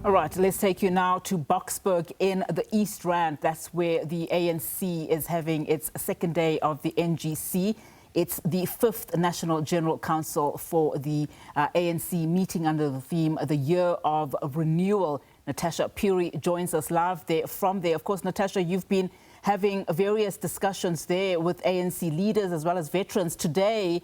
All right, let's take you now to Boksburg in the East Rand. That's where the ANC is having its second day of the NGC. It's the 5th National General Council for the ANC, meeting under the theme, The Year of Renewal. Natasha Phiri joins us live from there. Of course, Natasha, you've been having various discussions there with ANC leaders as well as veterans. Today,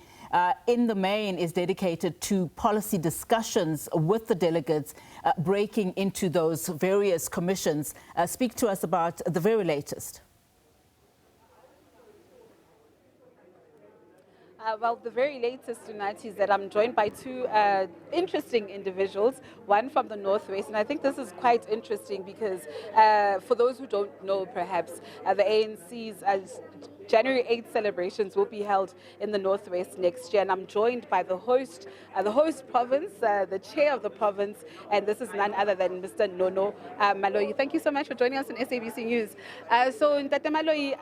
in the main, is dedicated to policy discussions with the delegates, breaking into those various commissions. Speak to us about the very latest. Well, the very latest tonight is that I'm joined by two interesting individuals, one from the Northwest, and I think this is quite interesting because for those who don't know, perhaps, the ANC's January 8th celebrations will be held in the Northwest next year, and I'm joined by the host province, the chair of the province, and this is none other than Mr. Nono Maloyi. Thank you so much for joining us on SABC News. So, Ntate Maloyi,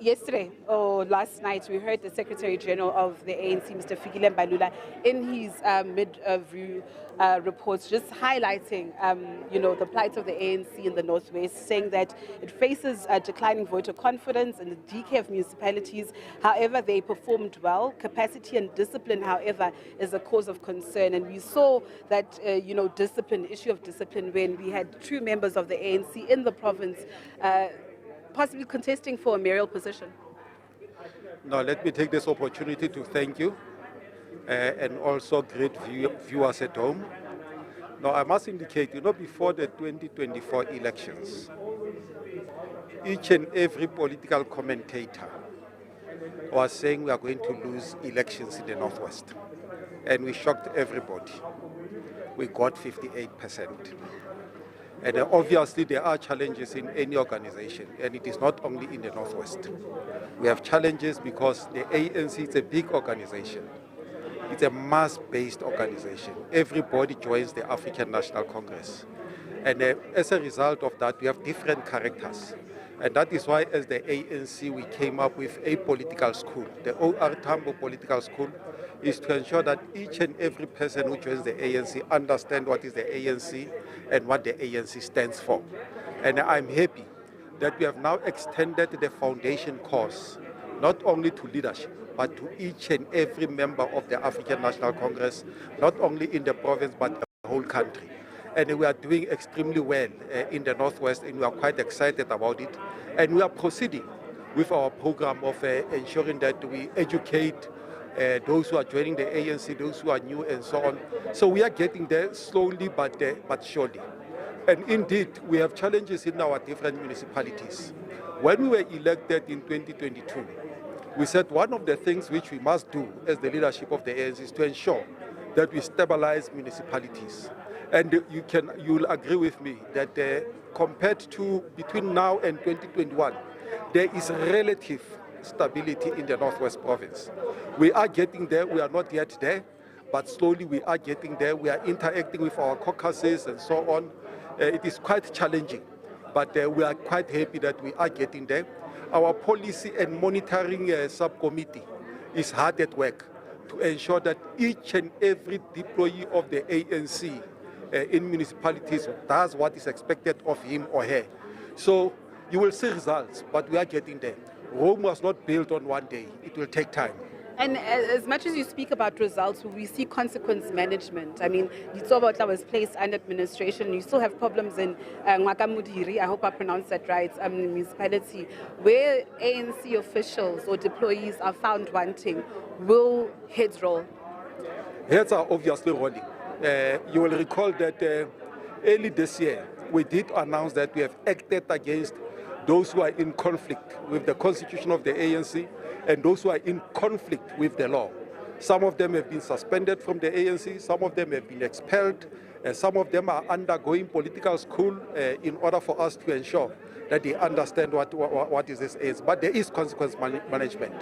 yesterday or last night, we heard the Secretary General of the ANC, Mr. Fikile Mbalula, in his mid-review reports, just highlighting, the plight of the ANC in the Northwest, saying that it faces a declining voter confidence and the decay of municipalities. However, they performed well. Capacity and discipline, however, is a cause of concern. And we saw that, issue of discipline when we had two members of the ANC in the province possibly contesting for a mayoral position. Now, let me take this opportunity to thank you and also great viewers at home. Now, I must indicate, before the 2024 elections, each and every political commentator was saying we are going to lose elections in the Northwest. And we shocked everybody. We got 58%. And obviously there are challenges in any organization, and it is not only in the Northwest. We have challenges because the ANC is a big organization. It's a mass-based organization. Everybody joins the African National Congress. And as a result of that, we have different characters. And that is why, as the ANC, we came up with a political school. The OR Tambo Political School is to ensure that each and every person who joins the ANC understands what is the ANC and what the ANC stands for. And I'm happy that we have now extended the foundation course, not only to leadership, but to each and every member of the African National Congress, not only in the province, but the whole country. And we are doing extremely well in the Northwest, and we are quite excited about it. And we are proceeding with our program of ensuring that we educate those who are joining the ANC, those who are new, and so on. So we are getting there slowly but surely. And indeed, we have challenges in our different municipalities. When we were elected in 2022, we said one of the things which we must do as the leadership of the ANC is to ensure that we stabilize municipalities. And you'll agree with me that compared to between now and 2021, there is relative stability in the Northwest province. We are getting there. We are not yet there, but slowly we are getting there. We are interacting with our caucuses and so on. It is quite challenging, but we are quite happy that we are getting there. Our policy and monitoring subcommittee is hard at work to ensure that each and every deployee of the ANC in municipalities does what is expected of him or her. So you will see results, but we are getting there. Rome was not built on one day. It will take time. And as much as you speak about results, we see consequence management. I mean, Litsobotla was placed under administration. You still have problems in Mabuyakhulu, I hope I pronounced that right, municipality, where ANC officials or deployees are found wanting. Will heads roll? Heads are obviously rolling. You will recall that early this year, we did announce that we have acted against those who are in conflict with the constitution of the ANC and those who are in conflict with the law. Some of them have been suspended from the ANC, some of them have been expelled, and some of them are undergoing political school in order for us to ensure that they understand what is this is. But there is consequence management.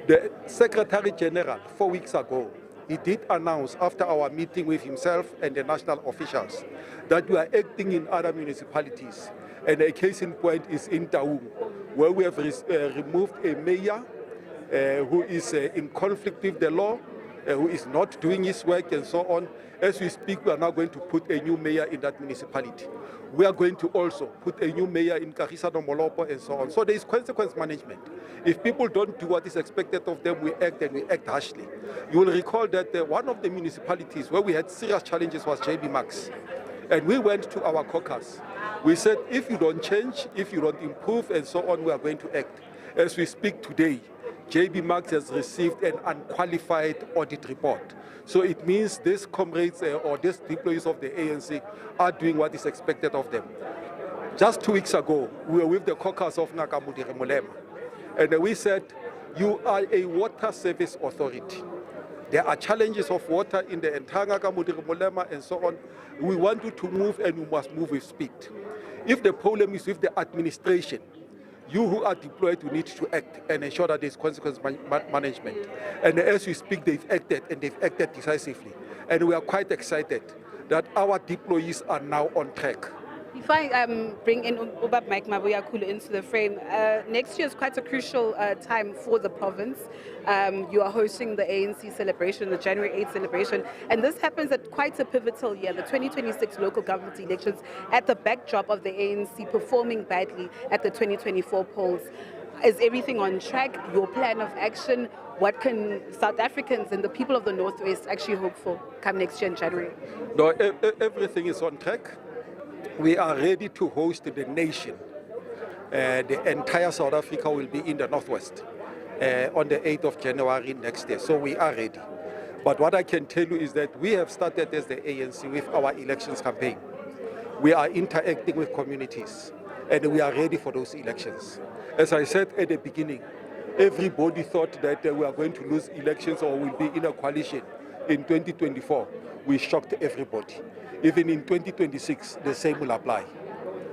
The Secretary General, 4 weeks ago, he did announce after our meeting with himself and the national officials that we are acting in other municipalities. And a case in point is in Taung, where we have removed a mayor who is in conflict with the law. who is not doing his work and so on. As we speak, we are now going to put a new mayor in that municipality. We are going to also put a new mayor in Kagiso Molopo and so on. So there is consequence management. If people don't do what is expected of them, we act and we act harshly. You will recall that one of the municipalities where we had serious challenges was JB Max. And we went to our caucus. We said, if you don't change, if you don't improve and so on, we are going to act. As we speak today, JB Max has received an unqualified audit report. So it means these comrades or these employees of the ANC are doing what is expected of them. Just 2 weeks ago, we were with the caucus of Nakamudire Mulema, and we said, you are a water service authority. There are challenges of water in the entire Nakamudire Mulema and so on. We want you to move, and you must move with speed. If the problem is with the administration, you who are deployed, you need to act and ensure that there's consequence management. And as we speak, they've acted, and they've acted decisively. And we are quite excited that our deployees are now on track. If I bring in Mike Mabuyakhulu into the frame, next year is quite a crucial time for the province. You are hosting the ANC celebration, the January 8th celebration, and this happens at quite a pivotal year, the 2026 local government elections, at the backdrop of the ANC performing badly at the 2024 polls. Is everything on track? Your plan of action? What can South Africans and the people of the Northwest actually hope for come next year in January? No, everything is on track. We are ready to host the nation. The entire South Africa will be in the Northwest on the 8th of January next year. So we are ready. But what I can tell you is that we have started as the ANC with our elections campaign. We are interacting with communities, and we are ready for those elections. As I said at the beginning, everybody thought that we are going to lose elections or will be in a coalition in 2024. We shocked everybody. Even in 2026, the same will apply.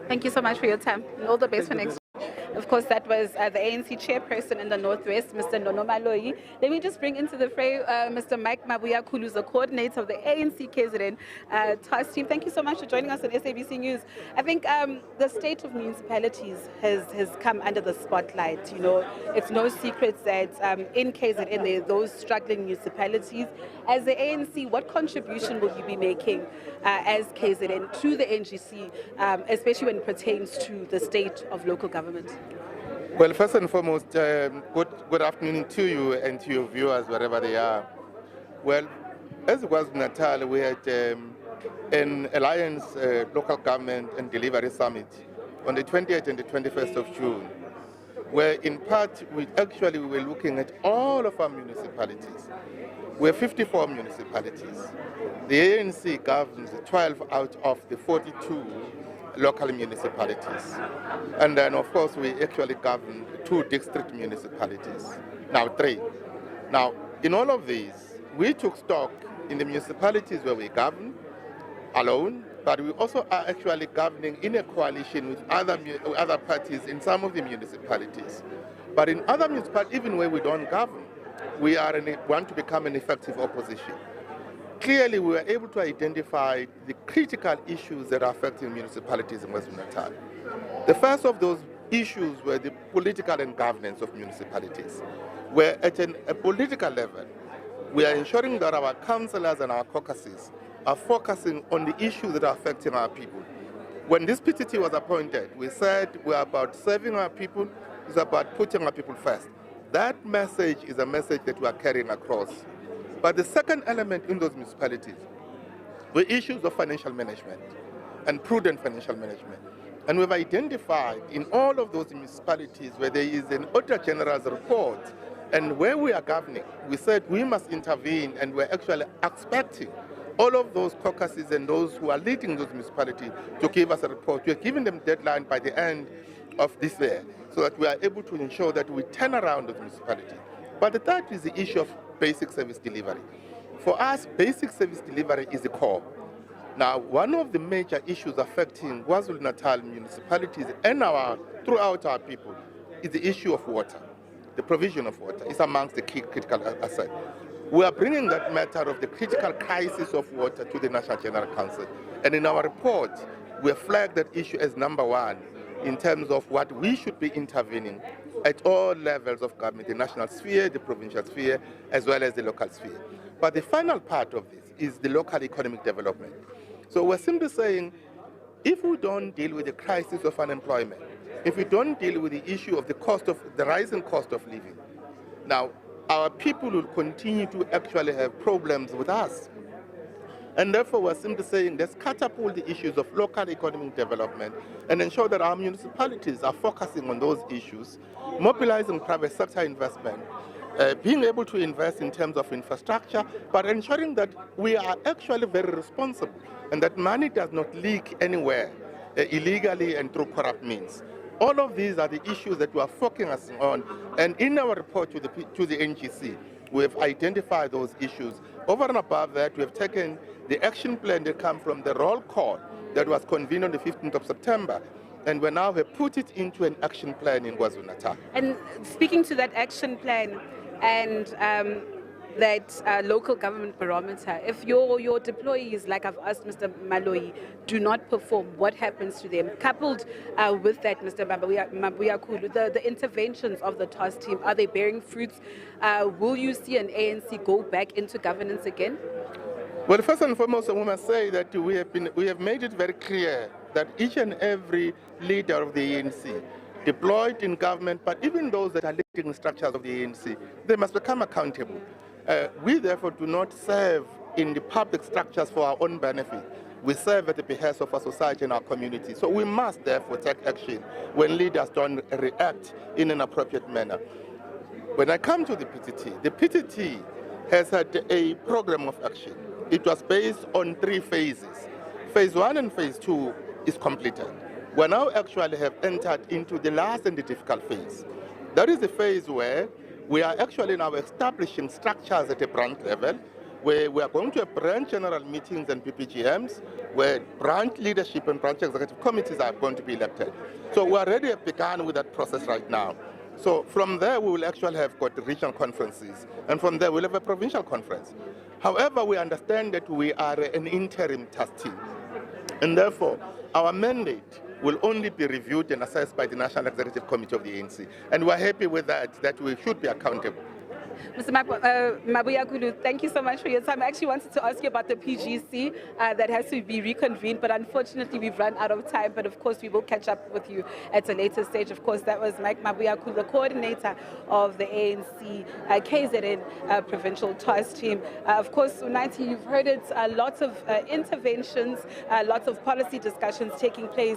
Thank you so much for your time, and all the best for next year. Of course, that was the ANC chairperson in the Northwest, Mr. Nono Maloyi. Let me just bring into the fray Mr. Mike Mabuyakhulu, who's the coordinator of the ANC KZN task team. Thank you so much for joining us on SABC News. I think the state of municipalities has come under the spotlight. You know, it's no secret that in KZN there are those struggling municipalities. As the ANC, what contribution will you be making as KZN to the NGC, especially when it pertains to the state of local government? Well, first and foremost, good afternoon to you and to your viewers wherever they are. Well, as it was Natal, we had an Alliance Local Government and Delivery Summit on the 20th and the 21st of June, where in part we were looking at all of our municipalities. We're 54 municipalities. The ANC governs 12 out of the 42 local municipalities. And then, of course, we actually govern 2 district municipalities, now 3. Now, in all of these, we took stock in the municipalities where we govern alone, but we also are actually governing in a coalition with other parties in some of the municipalities. But in other municipalities, even where we don't govern, we want to become an effective opposition. Clearly, we were able to identify the critical issues that are affecting municipalities in KwaZulu-Natal. The first of those issues were the political and governance of municipalities, where at a political level, we are ensuring that our councillors and our caucuses are focusing on the issues that are affecting our people. When this PTT was appointed, we said we're about serving our people, it's about putting our people first. That message is a message that we are carrying across. But the second element in those municipalities were issues of financial management and prudent financial management. And we've identified in all of those municipalities where there is an Auditor General's report and where we are governing, we said we must intervene, and we're actually expecting all of those caucuses and those who are leading those municipalities to give us a report. We're giving them a deadline by the end of this year so that we are able to ensure that we turn around those municipalities. But the third is the issue of basic service delivery. For us, basic service delivery is the core. Now, one of the major issues affecting KwaZulu-Natal municipalities and throughout our people is the issue of water. The provision of water is amongst the key critical assets. We are bringing that matter of the critical crisis of water to the National General Council. And in our report, we have flagged that issue as number 1 in terms of what we should be intervening at all levels of government, the national sphere, the provincial sphere, as well as the local sphere. But the final part of this is the local economic development. So we're simply saying, if we don't deal with the crisis of unemployment, if we don't deal with the issue of the rising cost of living, now our people will continue to actually have problems with us. And therefore, we're simply saying, let's catapult the issues of local economic development and ensure that our municipalities are focusing on those issues, mobilizing private sector investment, being able to invest in terms of infrastructure, but ensuring that we are actually very responsible and that money does not leak anywhere illegally and through corrupt means. All of these are the issues that we are focusing on, and in our report to the NGC, we have identified those issues. Over and above that, we have taken the action plan that comes from the roll call that was convened on the 15th of September, and we now have put it into an action plan in KwaZulu-Natal. And speaking to that action plan and that local government barometer, if your deployees, like I've asked Mr. Maloyi, do not perform, what happens to them? Coupled with that, Mr. Mabuyakhulu, the interventions of the task team, are they bearing fruits? Will you see an ANC go back into governance again? Well, first and foremost, I must say that we have made it very clear that each and every leader of the ANC, deployed in government, but even those that are leading structures of the ANC, they must become accountable. We therefore do not serve in the public structures for our own benefit. We serve at the behest of our society and our community. So we must therefore take action when leaders don't react in an appropriate manner. When I come to the PTT has had a program of action. It was based on 3 phases. Phase 1 and phase 2 is completed. We now actually have entered into the last and the difficult phase. That is the phase where we are actually now establishing structures at a branch level, where we are going to have branch general meetings and PPGMs, where branch leadership and branch executive committees are going to be elected. So we already have begun with that process right now. So from there, we will actually have got regional conferences, and from there, we'll have a provincial conference. However, we understand that we are an interim task team, and therefore, our mandate will only be reviewed and assessed by the National Executive Committee of the ANC. And we're happy with that we should be accountable. Mr. Mabuyakhulu, thank you so much for your time. I actually wanted to ask you about the PGC that has to be reconvened, but unfortunately we've run out of time. But of course, we will catch up with you at a later stage. Of course, that was Mike Mabuyakhulu, the coordinator of the ANC KZN Provincial Task Team. Of course, Unathi, you've heard it, lots of interventions, lots of policy discussions taking place,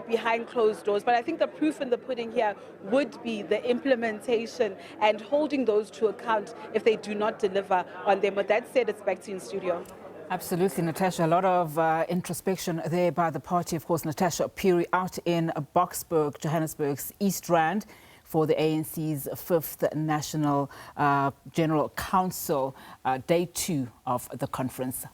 behind closed doors. But I think the proof in the pudding here would be the implementation and holding those to account if they do not deliver on them. With that said, it's back to you in studio. Absolutely, Natasha. A lot of introspection there by the party. Of course, Natasha Phiri out in Boksburg, Johannesburg's East Rand, for the ANC's 5th National General Council, day 2 of the conference.